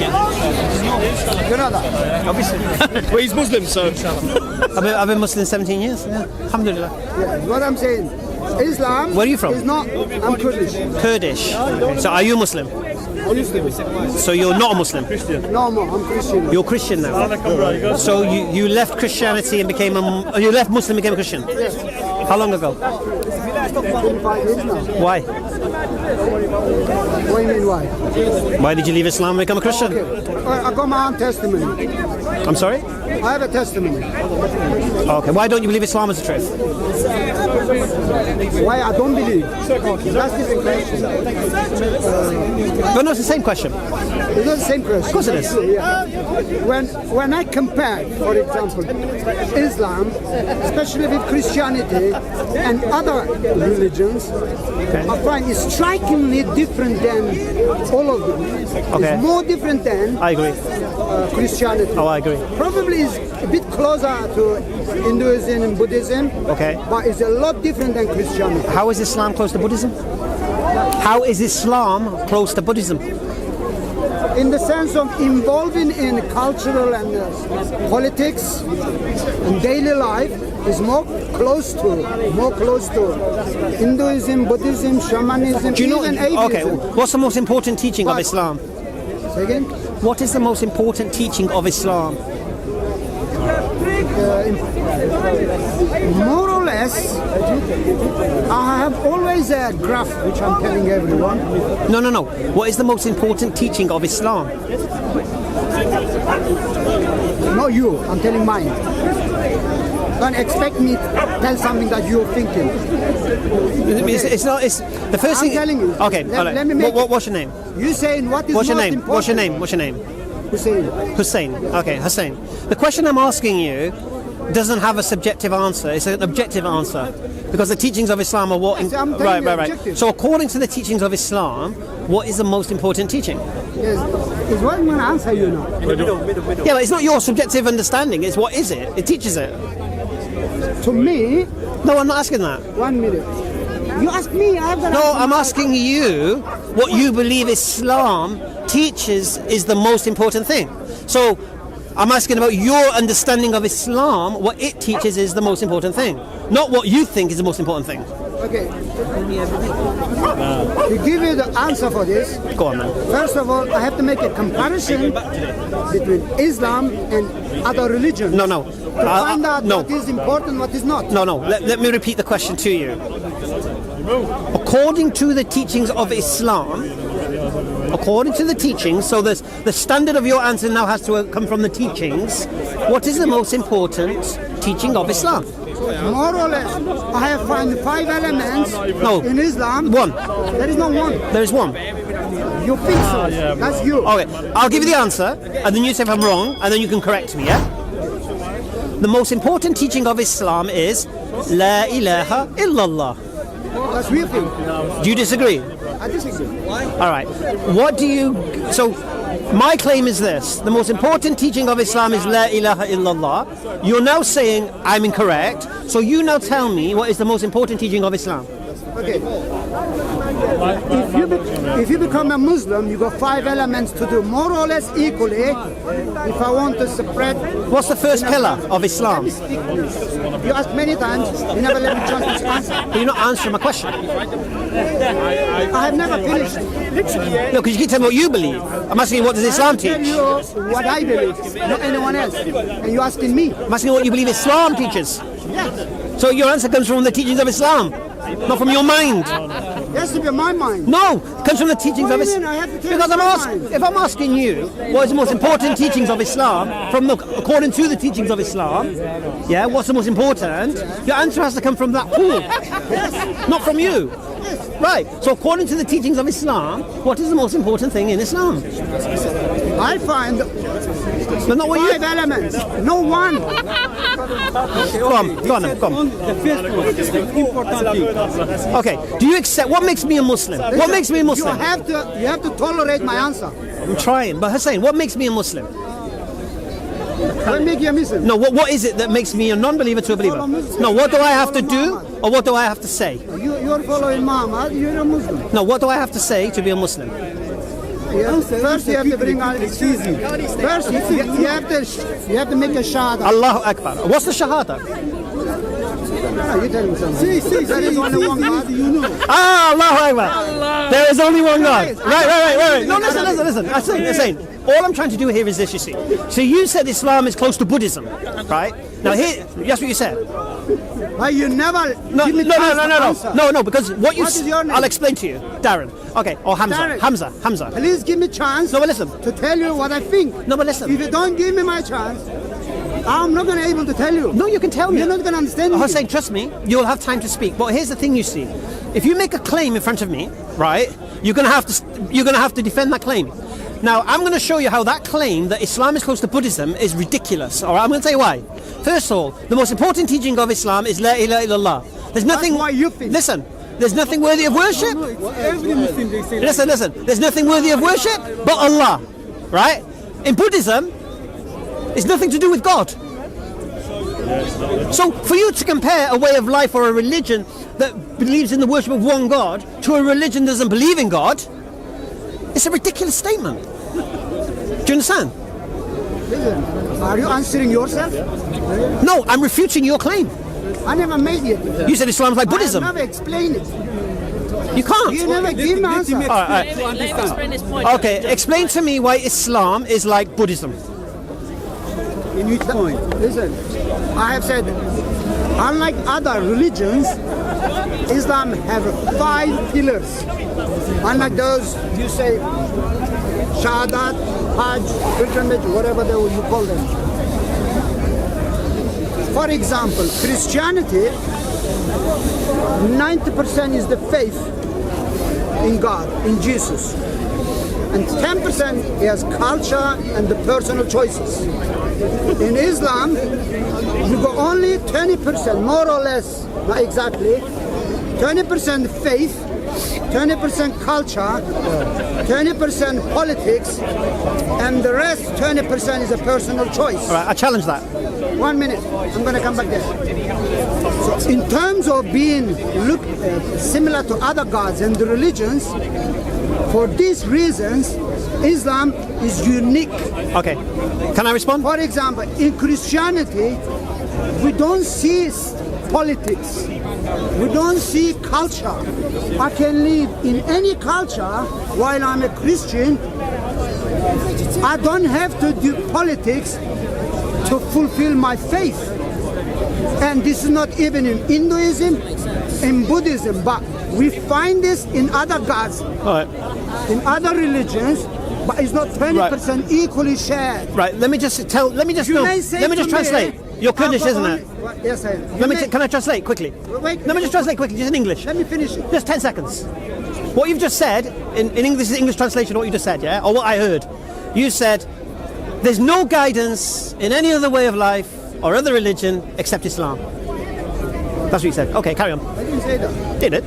You know that? Obviously. Well, he's Muslim, so. I've been Muslim 17 years. Yeah. Alhamdulillah. Yeah, what I'm saying, Islam. Where are you from? Is not. I'm Kurdish. Kurdish. So are you Muslim? I used to be. So you're not a Muslim? No more. I'm Christian. You're Christian now. So you left Christianity and became you left Muslim and became a Christian? Yes. How long ago? 25 years now. Why? What do you mean why? Why did you leave Islam and become a Christian? Okay. I got my own testimony. I'm sorry? I have a testimony. Okay. Why don't you believe Islam is the truth? Why I don't believe? Okay, that's different question. But no, it's the same question. It's not the same question. Of course it is. Yeah. When I compare, for example, Islam, especially with Christianity and other religions, I find it's strikingly different than all of them. Okay. It's more different than I agree. Christianity. Oh, I agree. Probably is a bit closer to Hinduism and Buddhism. Okay. But it's a lot different than Christianity. How is Islam close to Buddhism? How is Islam close to Buddhism? In the sense of involving in cultural and politics and daily life is more close to Hinduism, Buddhism, shamanism, Do you know? even atheism. Okay. What's the most important teaching of Islam? Say again? What is the most important teaching of Islam? More or less, I have always a graph which I'm telling everyone. No. What is the most important teaching of Islam? Not you, I'm telling mine. Don't expect me to tell something that you're thinking. It's not. It's the first I'm thing. telling you. Okay. All right. Let me make What's your name? You saying what is What's your most name? important? What's your name? What's your name? Hussein. Hussein. Okay, Hussein. The question I'm asking you doesn't have a subjective answer. It's an objective answer because the teachings of Islam are what. Yes, I'm telling you objective. So according to the teachings of Islam, what is the most important teaching? Yes, it's what I'm going to answer you now. Yeah, but it's not your subjective understanding. It's what is it? It teaches it. To me, No, I'm not asking that. 1 minute. You ask me, I have got. No, I'm asking you what you believe Islam teaches is the most important thing. So I'm asking about your understanding of Islam, what it teaches is the most important thing, not what you think is the most important thing. Okay. To give you the answer for this, Go on, man. first of all, I have to make a comparison between Islam and other religions. No. To find out no. what is important, what is not. No. Let me repeat the question to you. According to the teachings of Islam, according to the teachings, so the standard of your answer now has to come from the teachings. What is the most important teaching of Islam? More or less, I have found 5 elements in Islam. One. There is no one. There is one. You think so? That's you. Okay, I'll give you the answer, and then you say if I'm wrong, and then you can correct me, yeah? The most important teaching of Islam is La ilaha illallah. That's your thing. Do you disagree? I disagree. All right. So, my claim is this. The most important teaching of Islam is La ilaha illallah. You're now saying I'm incorrect. So you now tell me what is the most important teaching of Islam. Okay. If you become a Muslim, you got 5 elements to do more or less equally. If I want to spread. What's the first pillar of Islam? You asked many times, you never let me chance to answer. But you're not answering my question. I have never finished. No, because you keep telling me what you believe. I'm asking you what does Islam I tell teach? you what I believe, not anyone else. And you're asking me. I'm asking you what you believe Islam teaches. Yes. So your answer comes from the teachings of Islam, not from your mind. It has to be my mind. No, it comes from the teachings What of do you Islam. mean? I have to tell Because you my mind. if I'm asking you what is the most important teachings of Islam, according to the teachings of Islam, yeah, what's the most important? Your answer has to come from that pool, not from you. Right. So according to the teachings of Islam, what is the most important thing in Islam? I find But not what 5 elements, no one. Go on. The first one, the important thing. Okay. Do you accept? What makes me a Muslim? What makes me a You Muslim? have to tolerate my answer. I'm trying. But Hussein, what makes me a Muslim? What make you a Muslim? No, what is it that makes me a non-believer to a believer? No, what do I have to do or what do I have to say? You're following Muhammad, you're a Muslim. No, what do I have to say to be a Muslim? First you have to bring out. It's easy. First you have to make a shahada. Allahu Akbar. What's the shahada? No, you tell me something. There is only one God. You know. Ah, Allahu Akbar. There is only one God. Right. No, listen. I'm saying. All I'm trying to do here is this, you see. So you said Islam is close to Buddhism, right? Now here, that's what you said. Why you never No, give me chance to answer. no, because what you What is your name? I'll explain to you. Darren. Okay, or Hamza. Darren. Hamza. Please give me chance No, but listen. to tell you what I think. No, but listen. If you don't give me my chance, I'm not going to be able to tell you. No, you can tell me. You're not going to understand me. Hussein, trust me, you'll have time to speak. But here's the thing, you see. If you make a claim in front of me, right, you're going to have to defend that claim. Now, I'm going to show you how that claim that Islam is close to Buddhism is ridiculous. All right, I'm going to tell you why. First of all, the most important teaching of Islam is La ilaha illallah. There's nothing. That's why you think. Listen, there's nothing worthy of worship. Every Muslim they say. Listen. There's nothing worthy of worship but Allah. Right? In Buddhism, it's nothing to do with God. So for you to compare a way of life or a religion that believes in the worship of one God to a religion that doesn't believe in God, it's a ridiculous statement. Do you understand? Listen, are you answering yourself? No, I'm refuting your claim. I never made it. You said Islam's like Buddhism. I never explained it. You can't. You never give me answer. Let him explain his point. Okay, explain to me why Islam is like Buddhism. In which point? Listen, I have said, unlike other religions, Islam have 5 pillars. Unlike those, you say, Shahadat, Hajj, pilgrimage, whatever you call them. For example, Christianity, 90% is the faith in God, in Jesus. And 10% is culture and the personal choices. In Islam, you go only 20%, more or less, not exactly, 20% faith, 20% culture, 20% politics, and the rest 20% is a personal choice. All right, I challenge that. 1 minute, I'm going to come back there. So in terms of being similar to other gods and the religions, for these reasons, Islam is unique. Okay, can I respond? For example, in Christianity, we don't see politics. We don't see culture. I can live in any culture while I'm a Christian. I don't have to do politics to fulfill my faith. And this is not even in Hinduism, in Buddhism, but we find this in other gods, in other religions, but it's not 20% equally shared. Right, let me just translate. You're Kurdish, isn't it? Yes, I am. Can I translate quickly? Wait, Let me just translate quickly, just in English. Let me finish it. Just 10 seconds. What you've just said, in English, English translation, what you just said, yeah? Or what I heard. You said, there's no guidance in any other way of life or other religion except Islam. That's what you said. Okay, carry on. I didn't say that. Did it?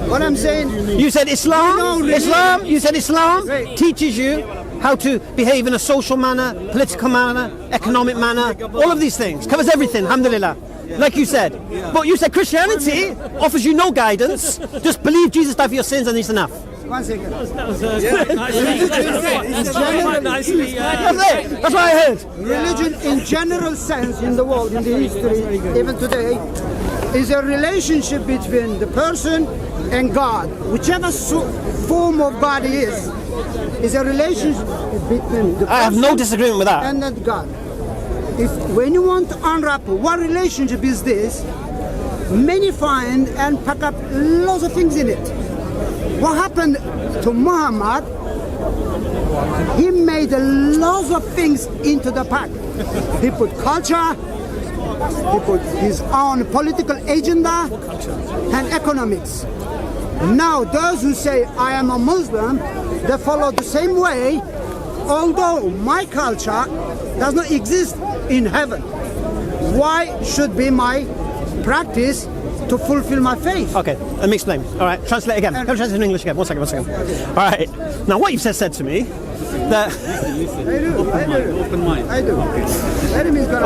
What I'm saying... You said Islam, you said Islam Right. teaches you how to behave in a social manner, political manner, economic manner, all of these things. Covers everything, alhamdulillah. Like you said. But you said Christianity offers you no guidance. Just believe Jesus died for your sins and it's enough. 1 second. That's what I heard. Religion in general sense in the world, in the history, even today, is a relationship between the person and God. Whichever form of God is a relationship between the person I have no disagreement with that. and that God. When you want to unwrap what relationship is this, many find and pack up lots of things in it. What happened to Muhammad, he made a lot of things into the pack. He put culture, he put his own political agenda and economics. Now those who say I am a Muslim, they follow the same way, although my culture does not exist in heaven. Why should be my practice to fulfill my faith? Okay, let me explain. All right, translate again. Let me translate in English again. One second. All right. Now, what you've said to me that. I do.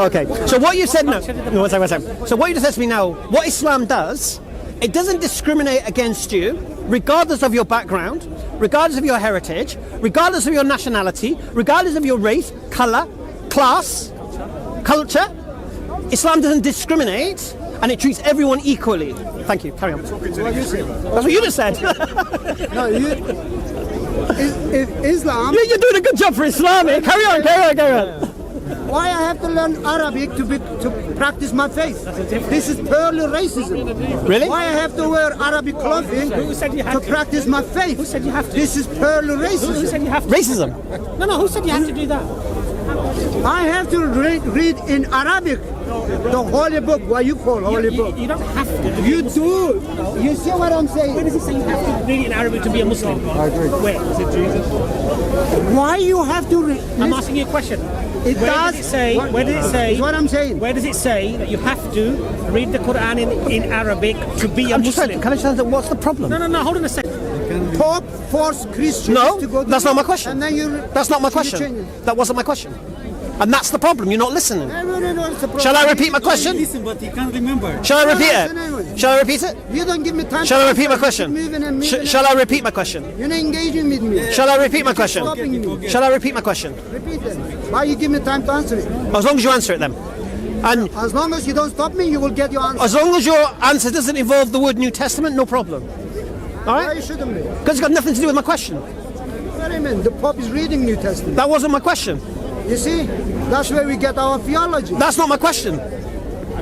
Okay. So what you said now. One second. So what you just said to me now. What Islam does It doesn't discriminate against you, regardless of your background, regardless of your heritage, regardless of your nationality, regardless of your race, colour, class, culture. Islam doesn't discriminate, and it treats everyone equally. Thank you. Carry on. That's what you just said. No, Islam. You're doing a good job for Islam. Eh? Carry on. Why I have to learn Arabic to practice my faith? This is purely racism. Really? Why I have to wear Arabic clothing to practice my faith? Who said you have to? This is purely Who racism. said you have to? Racism. No, who said you have to do that? I have to read in Arabic the holy book. What you call holy book? You don't have to. You do. You see what I'm saying? Where does it say you have to read it in Arabic to be a Muslim? I agree. Where? Is it Jesus? Why you have to read? I'm asking you a question. It Where does. does it say? Where does it say? That's what I'm saying. Where does it say that you have to read the Quran in Arabic to be a I'm just Muslim? trying, can I just answer, what's the problem? No. Hold on a second. Pope forced Christians No, to go to that's not my question. And then you. That's not my you question. change it. That wasn't my question. And that's the problem, you're not listening. No, it's a problem. Shall I repeat my question? Listen, but you can't remember. Shall I repeat listen it? anyway. Shall I repeat it? You don't give me time. Shall to I repeat my answer. question? Keep moving and moving. Shall I repeat my question? You're not engaging with me. Shall I repeat my question? Stopping me. Shall I repeat my question? Repeat it. Why you give me time to answer it? As long as you answer it then. And As long as you don't stop me, you will get your answer. as long as your answer doesn't involve the word New Testament, no problem. All Why right? you shouldn't be? Because it's got nothing to do with my question. What do you mean? The Pope is reading New Testament. That wasn't my question. You see? That's where we get our theology. That's not my question.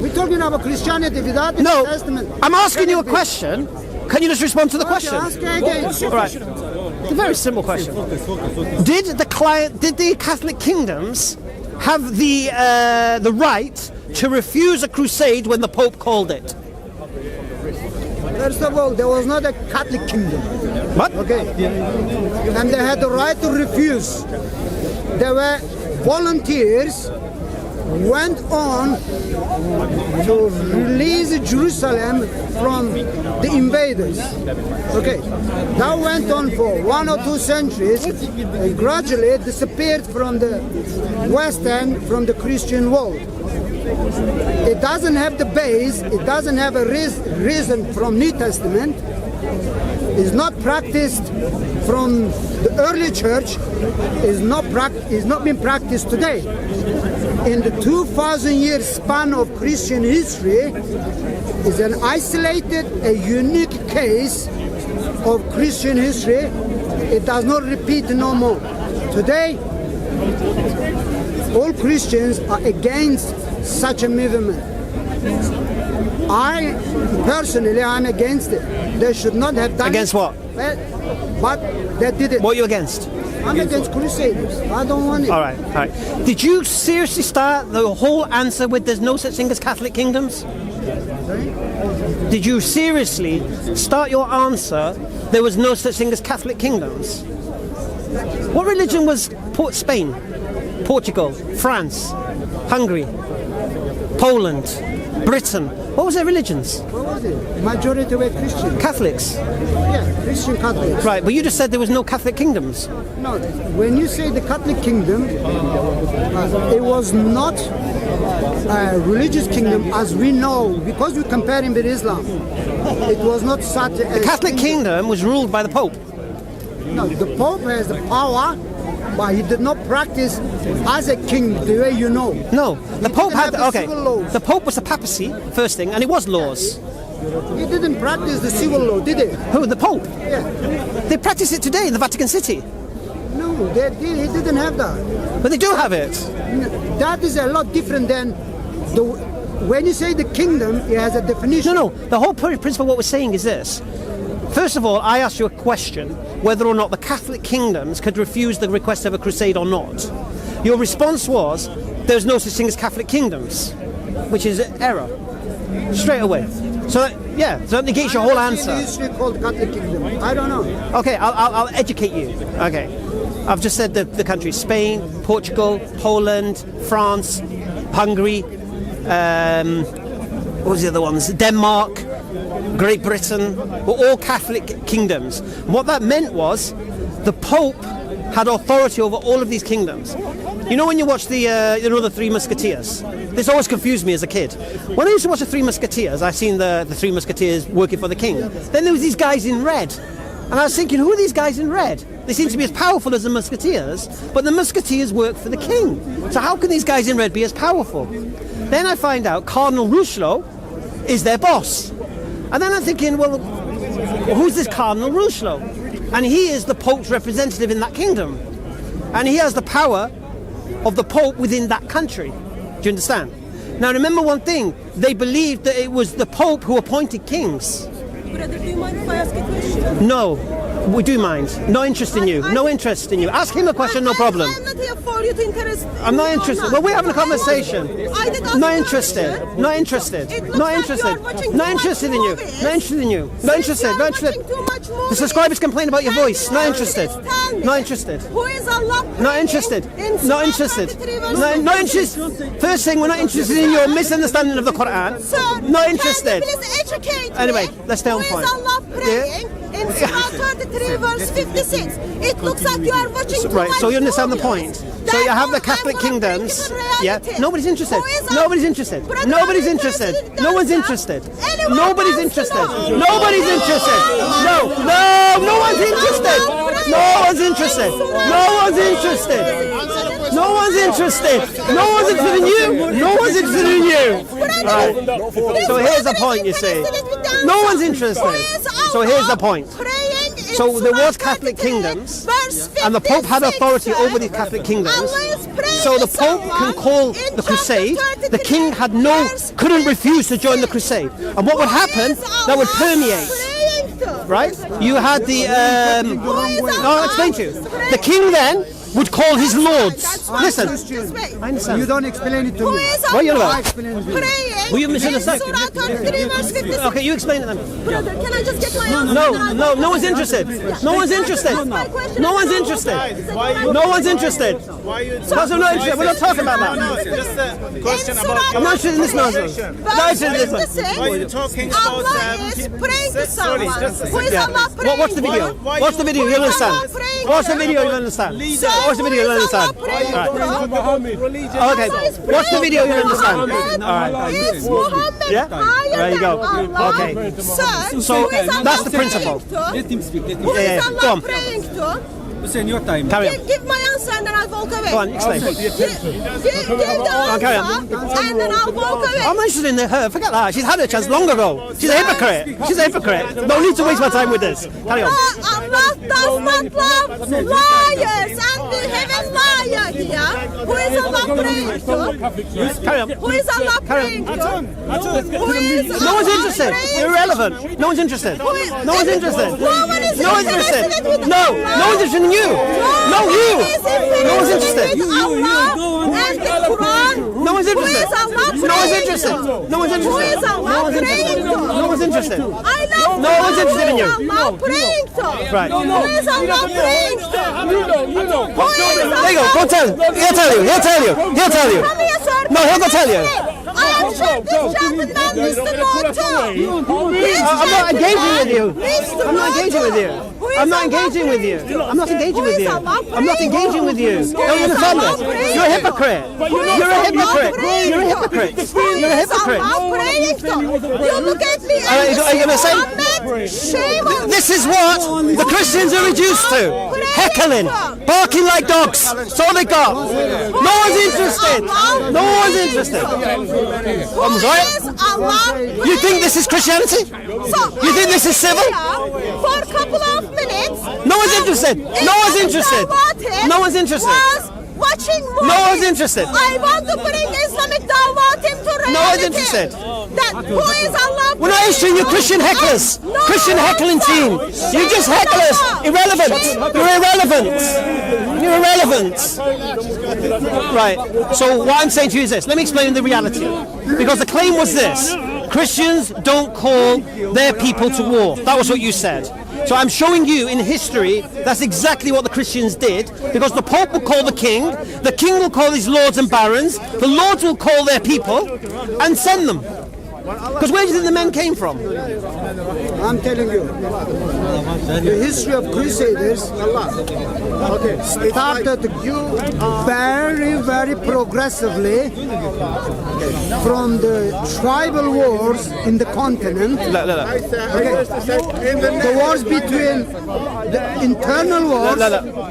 We're talking about Christianity without the No, New Testament. I'm asking you a question. Can you just respond to the question? Ask again. All right. It's a very simple question. Did the Catholic kingdoms have the right to refuse a crusade when the Pope called it? First of all, there was not a Catholic kingdom. What? Okay. And they had the right to refuse. There were volunteers went on to release Jerusalem from the invaders. Okay, that went on for 1 or 2 centuries and gradually disappeared from the West End, from the Christian world. It doesn't have the base, it doesn't have a reason from New Testament. Is not practiced from the early church, is not being practiced today. In the 2,000-year span of Christian history, is an isolated, a unique case of Christian history. It does not repeat no more. Today, all Christians are against such a movement. I personally am against it. They should not have done Against it. what? But they did it. What are you against? I'm against Crusaders. I don't want it. All right. Did you seriously start the whole answer with there's no such thing as Catholic kingdoms? Did you seriously start your answer there was no such thing as Catholic kingdoms? What religion was Spain, Portugal, France, Hungary, Poland, Britain? What was their religions? What was it? Majority were Christian. Catholics. Yeah, Christian Catholics. Right, but you just said there was no Catholic kingdoms. No, when you say the Catholic kingdom, it was not a religious kingdom as we know, because we're comparing with Islam. It was not such a... The Catholic kingdom was ruled by the Pope. No, the Pope has the power, but he did not practice as a king the way you know. No, the Pope didn't had... have the Okay, civil laws. the Pope was the papacy, first thing, and it was laws. He didn't practice the civil law, did he? Who, the Pope? Yeah. They practice it today in the Vatican City. No, he didn't have that. But they do have it. That is a lot different than when you say the kingdom, it has a definition. No, the whole principle of what we're saying is this. First of all, I asked you a question whether or not the Catholic kingdoms could refuse the request of a crusade or not. Your response was there's no such thing as Catholic kingdoms, which is error, straight away. So that negates your whole answer. It's called Catholic kingdom. I don't know. Okay, I'll educate you. Okay, I've just said the countries: Spain, Portugal, Poland, France, Hungary. What was the other ones? Denmark, Great Britain were all Catholic kingdoms. And what that meant was the Pope had authority over all of these kingdoms. You know when you watch the Three Musketeers? This always confused me as a kid. When I used to watch the Three Musketeers, I seen the Three Musketeers working for the king. Then there was these guys in red. And I was thinking, who are these guys in red? They seem to be as powerful as the Musketeers, but the Musketeers work for the king. So how can these guys in red be as powerful? Then I find out Cardinal Richelieu is their boss. And then I'm thinking, well, who's this Cardinal Richelieu? And he is the Pope's representative in that kingdom. And he has the power of the Pope within that country. Do you understand? Now remember one thing, they believed that it was the Pope who appointed kings. Brother, do you mind if I ask a question? No, we do mind. No interest in you. No interest in you. Ask him a question, no problem. I'm not here for you to interest. I'm not interested. Well, we're having a conversation. Not interested. Not interested. Not interested. Not interested in you. Not interested in you. Not interested. Not interested. The subscribers complain about your voice. Not interested. Not interested. Who is Allah? Not interested. Not interested. Not interested. First thing, we're not interested in your misunderstanding of the Quran. Not interested. Anyway, let's stay on point. Who is Allah praying? In Surah 33 verse 56. It looks like you are watching too Right, much so you understand the movies. point. So you have the Catholic kingdoms. Yeah, nobody's interested. Nobody's interested. Nobody's interested. No one's interested. Nobody's interested. Nobody's interested. No, no one's interested. No one's interested. No one's interested. No one's interested. No one's interested in you. No one's interested in you. Right. So here's the point, you see. No one's interested. So here's the point. So there was Catholic kingdoms, and the Pope had authority over these Catholic kingdoms. So the Pope can call the crusade. The king couldn't refuse to join the crusade. And what would happen? That would permeate. Right? You had I'll explain to you. The king then would call his lords. Listen. I understand. You don't explain it to me. What are you about? Will you misunderstand? Okay, you explain it then. Brother, can I just get my answer? No one's interested. No one's interested. No one's interested. No one's interested. Because I'm not interested. We're not talking about that. Just a question about. I'm not interested in this nonsense. Not interested in this one. Why are you talking about? Allah is praying to someone. Who is Allah praying? Watch the video. Watch the video. You'll understand. Watch the video. You'll understand. Watch the video. You'll understand. Okay. Watch the video. You'll understand. All right. Yeah? There you go. Okay. So that's the principle. Who is Allah praying to? Carry on. Give my answer and then I'll walk away. Go on, explain. Give the answer carry on. and then I'll walk away. I'm not interested in her. Forget that. She's had her chance long ago. She's a hypocrite. She's a hypocrite. No need to waste my time with this. Carry on. Allah does not love liars, and we have a liar here. Who is Allah praying to? Carry on. Who is Allah praying to? No one's interested. You're irrelevant. No one's interested. No one's interested. No one is interested. No one's interested in you. No, you. No one's interested. Allah and the Quran. No one's interested. Who is Allah No one's praying interested. to? No one's interested. Who is Allah No one's praying interested. to? No one's interested. I love No one's interested in you. Who is Allah praying to? Right. Who is Allah praying to? There you go. Go tell him. He'll tell you. He'll tell you. He'll tell you. Come here, sir. No, he'll go tell you. I am sure this gentleman needs to know too. I'm not engaging with you. Needs to I'm not know engaging too. with you. Who is I'm not Allah engaging with you. praying to? I'm not engaging with you. Who is Allah I'm not praying engaging to? with you. Who Don't is understand Allah this. praying You're a to? hypocrite. Who is You're a Allah hypocrite. praying You're a to? hypocrite. Who You're a is hypocrite. Allah praying to? You look at me Are you gonna say? Ahmed, shame on This is what the Christians are reduced to. Heckling, barking like dogs. That's all they got. No one's interested. No one's interested. I'm sorry? You think this is Christianity? You think this is civil? For a couple of minutes. No one's interested. No one's interested. No one's interested. Was watching movies. No one's interested. I want to bring Islamic Dawah team to reality. No one's interested. That who is Allah? We're not interested in your Christian hecklers. No. Christian heckling team. You're just hecklers. Irrelevant. You're irrelevant. You're irrelevant. Right. So what I'm saying to you is this. Let me explain the reality. Because the claim was this. Christians don't call their people to war. That was what you said. So I'm showing you in history that's exactly what the Christians did, because the Pope will call the king will call his lords and barons, the lords will call their people and send them. Because where do you think the men came from? I'm telling you. The history of Crusaders started very, very progressively from the tribal wars in the continent. Okay. The wars between the internal wars.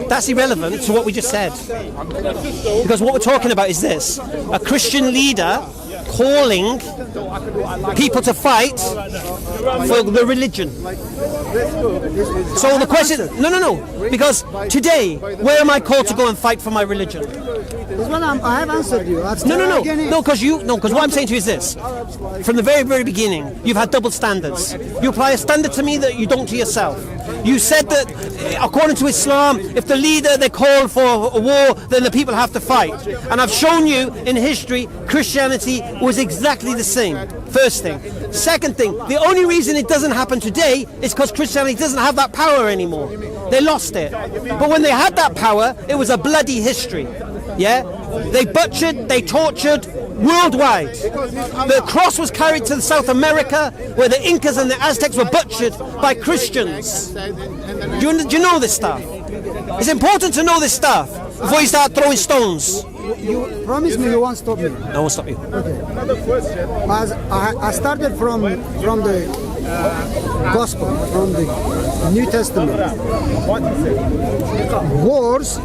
That's irrelevant to what we just said. Because what we're talking about is this: a Christian leader calling people to fight for the religion. So the question, no, because today, where am I called to go and fight for my religion? Well, I have answered you. No, because what I'm saying to you is this: from the very, very beginning, you've had double standards. You apply a standard to me that you don't to yourself. You said that according to Islam, if the leader they call for a war, then the people have to fight. And I've shown you in history, Christianity was exactly the same. First thing. Second thing, the only reason it doesn't happen today is because Christianity doesn't have that power anymore. They lost it. But when they had that power, it was a bloody history. Yeah? They butchered, they tortured worldwide. The cross was carried to South America where the Incas and the Aztecs were butchered by Christians. Do you know this stuff? It's important to know this stuff before you start throwing stones. You promise me you won't stop me. I won't stop you. Okay. As I started from the Gospel, from the New Testament. Wars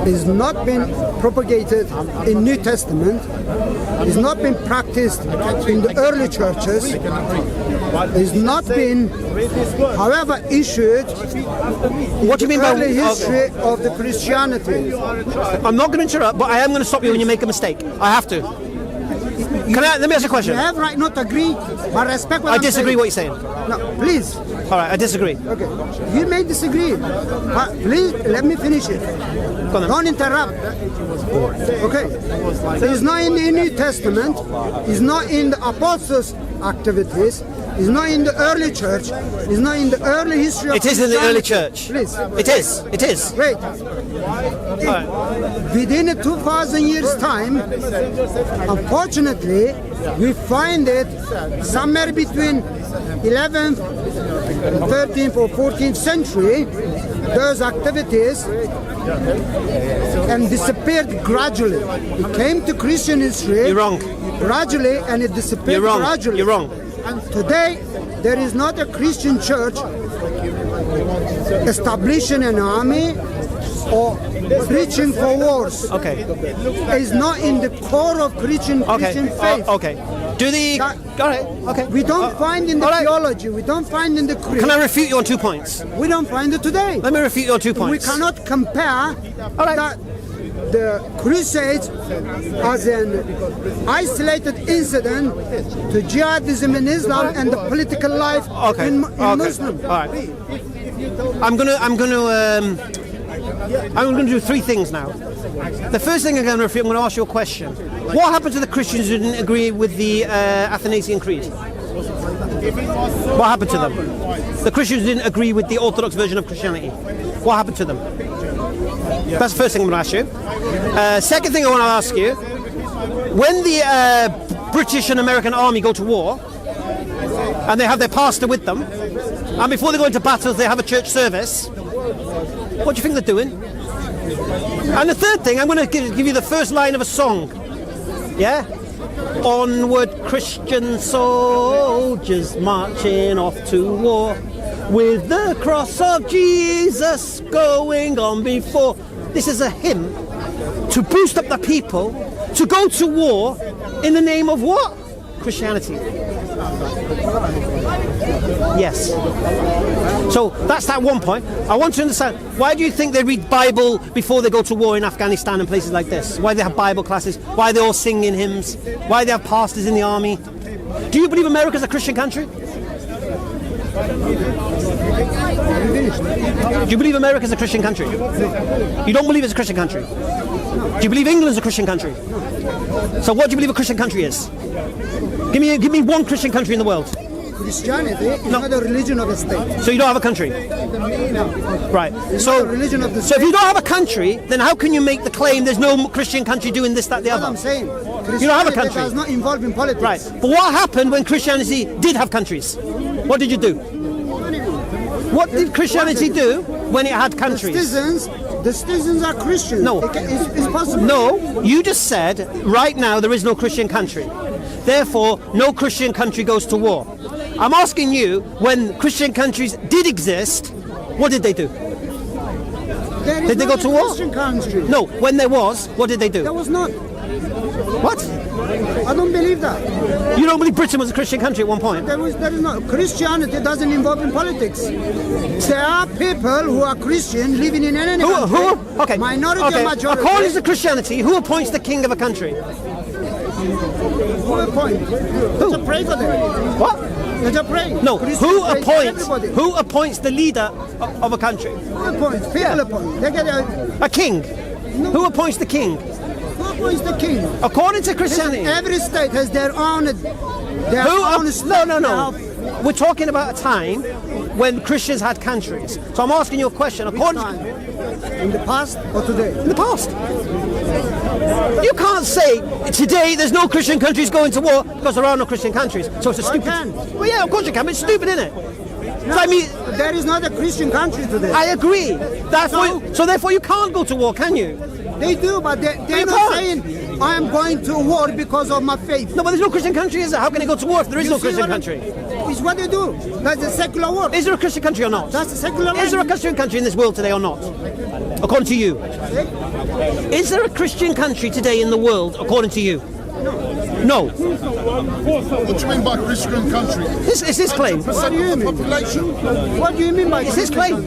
is not been propagated in New Testament. It's not been practiced in the early churches. It's not been, however, issued. What do you mean by early history of the Christianity? I'm not going to interrupt, but I am going to stop you when you make a mistake. I have to. Let me ask you a question. You have right not to agree, but respect what I I'm disagree saying. what you're saying. No, please. All right, I disagree. Okay. You may disagree, but please let me finish it. Go on then. Don't interrupt. Okay. It's not in the New Testament. It's not in the apostles' activities. It's not in the early church. It's not in the early history of It is in the early church. Please. It is. It is. Wait. Right. Within 2,000 years' time, unfortunately, we find it somewhere between 11th, 13th or 14th century, those activities and disappeared gradually. It came to Christian history. You're wrong. Gradually, and it disappeared You're wrong. gradually. You're wrong. Today, there is not a Christian church establishing an army or preaching for wars. Okay. It's not in the core of Christian faith. Okay. Do the... All right. Okay. We don't find in the All right. theology, we don't find in the creed. Can I refute you on 2 points? We don't find it today. Let me refute you on 2 points. We cannot compare the Crusades as an isolated incident to jihadism in Islam and the political life in Muslim. All right. I'm going to do 3 things now. The first thing I'm going to refute, I'm going to ask you a question. What happened to the Christians who didn't agree with the Athanasian Creed? What happened to them? The Christians who didn't agree with the Orthodox version of Christianity. What happened to them? That's the first thing I'm going to ask you. Second thing I want to ask you, when the British and American army go to war, and they have their pastor with them, and before they go into battles they have a church service, what do you think they're doing? And the third thing, I'm going to give you the first line of a song. Yeah? Onward Christian soldiers marching off to war, with the cross of Jesus going on before. This is a hymn to boost up the people to go to war in the name of what? Christianity. Yes. So that's that one point. I want to understand, why do you think they read Bible before they go to war in Afghanistan and places like this? Why they have Bible classes? Why they all sing in hymns? Why they have pastors in the army? Do you believe America's a Christian country? Do you believe America's a Christian country? You don't believe it's a Christian country? Do you believe England's a Christian country? So what do you believe a Christian country is? Give me one Christian country in the world. Christianity is not a religion of a state. So you don't have a country? Right. It's So, not a religion of the so state. if you don't have a country, then how can you make the claim there's no Christian country doing this, that, the That's other? what I'm saying. You don't have a Christianity country. does not involve in politics. Right. But what happened when Christianity did have countries? What did you do? What did Christianity do when it had countries? The citizens are Christians. No. It's possible. No, you just said right now there is no Christian country. Therefore, no Christian country goes to war. I'm asking you, when Christian countries did exist, what did they do? Did they go to war? Christian country. No, when there was, what did they do? There was not. What? I don't believe that. You don't believe Britain was a Christian country at one point? There is not. Christianity doesn't involve in politics. There are people who are Christian living in any country. Who? Okay. Minority okay. or majority. According to Christianity, who appoints the king of a country? Who appoints? Who? To pray for them. What? To pray. No. Christians Who appoints the leader of a country? Who appoints? People appoint. They get a king. No. Who appoints the king? Who appoints the king? According to Christianity. Every state has their own. No. We're talking about a time when Christians had countries. So I'm asking you a question. According in the past or today? In the past. You can't say today there's no Christian countries going to war because there are no Christian countries. So it's a stupid. Well, yeah, of course you can. But it's stupid, isn't it? No, I mean, there is not a Christian country today. I agree. Therefore, you can't go to war, can you? They do, but they're not saying I am going to war because of my faith. No, but there's no Christian country, is there? How can they go to war if there is no Christian country? It's what they do. That's a secular war. Is there a Christian country or not? That's a secular war. Is there a Christian country in this world today or not? According to you. Is there a Christian country today in the world, according to you? No. What do you mean by Christian country? It's his claim. What do you mean? What do you mean by it's his claim?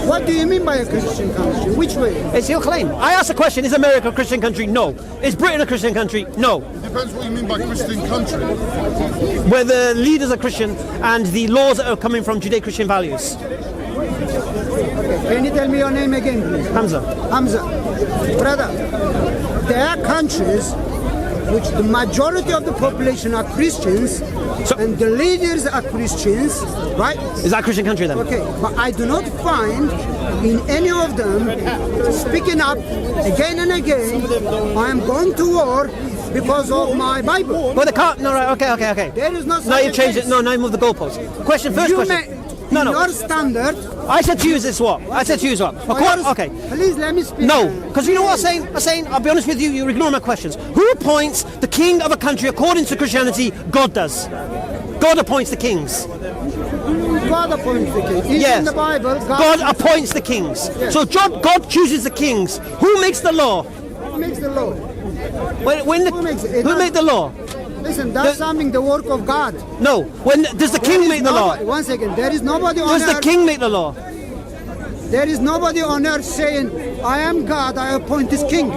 What do you mean by a Christian country? Which way? It's your claim. I asked the question, is America a Christian country? No. Is Britain a Christian country? No. It depends what you mean by Christian country. Where the leaders are Christian and the laws are coming from Judeo-Christian values. Can you tell me your name again, please? Hamza. Hamza. Brother, there are countries which the majority of the population are Christians and the leaders are Christians, right? Is that a Christian country then? Okay, but I do not find in any of them speaking up again and again, I am going to war because of my Bible. Well, they can't. No, right. Okay. There is no. Now you changed it. No, now you move the goalposts. Question. No. Your standard. I said to you is what? Okay. Please let me speak. No, because you know what I'm saying? I'll be honest with you, you're ignoring my questions. Who appoints the king of a country according to Christianity? God does. God appoints the kings. God appoints the kings. Yes. In the Bible, God appoints the kings. Yes. So God chooses the kings. Who makes the law? Who makes the law? Who made the law? Listen, that's something the work of God. No. Does the king make the law? One second. There is nobody on earth. Does the king make the law? There is nobody on earth saying, I am God, I appoint this king.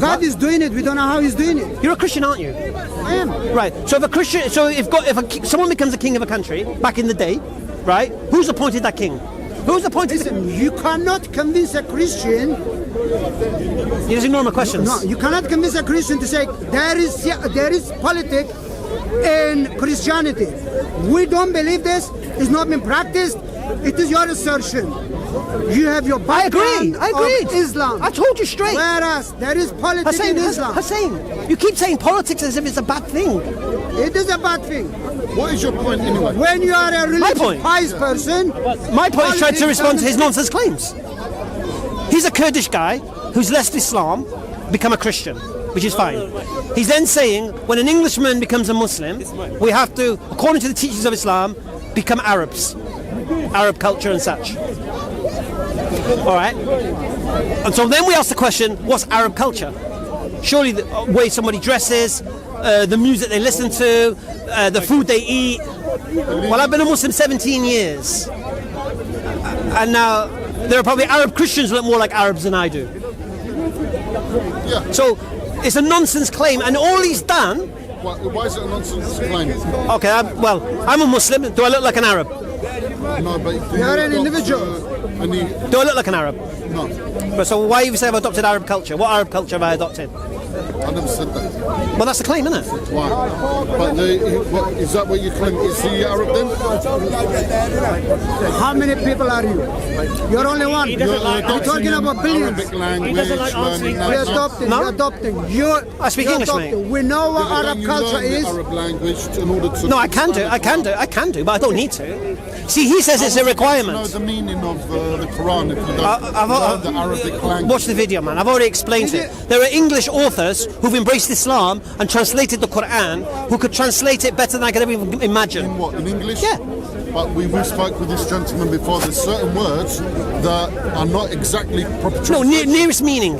God is doing it. We don't know how he's doing it. You're a Christian, aren't you? I am. Right. So if someone becomes a king of a country back in the day, right? Who's appointed that king? Who's appointed? Listen, you cannot convince a Christian. You just ignore my questions. No, you cannot convince a Christian to say there is politics in Christianity. We don't believe this. It's not been practiced. It is your assertion. You have your background. I agreed. Of Islam. I told you straight. Whereas there is politics in Islam. Hussein, you keep saying politics as if it's a bad thing. It is a bad thing. What is your point anyway? When you are a religious pious person. My point is trying to respond to his nonsense claims. He's a Kurdish guy who's left Islam, become a Christian, which is fine. He's then saying when an Englishman becomes a Muslim, we have to, according to the teachings of Islam, become Arabs. Arab culture and such. Alright? And so then we ask the question, what's Arab culture? Surely the way somebody dresses, the music they listen to, the food they eat. Well, I've been a Muslim 17 years. And now there are probably Arab Christians who look more like Arabs than I do. Yeah. So it's a nonsense claim, and all he's done. Why is it a nonsense claim? Okay, I'm a Muslim. Do I look like an Arab? No, but you're an individual. Do I look like an Arab? No. But so why you say I've adopted Arab culture? What Arab culture have I adopted? I never said that. Well, that's the claim, isn't it? Why? But is that what you claim? Is he Arab then? How many people are you? You're only one. You're talking about billions. Arabic language. He doesn't like answering We're adopting. No? We're adopting. I speak English, mate. We know what Arab culture is. Arab language in order to. No, I can do, but I don't need to. See, he says it's a Know requirement. the meaning of the Quran if you don't know the Arabic language. Watch the video, man. I've already explained it. There are English authors who've embraced Islam and translated the Quran who could translate it better than I could ever even imagine. In what? In English? Yeah. But we spoke with this gentleman before. There's certain words that are not exactly proper. No, nearest meaning.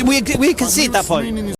We concede that point. Meaning is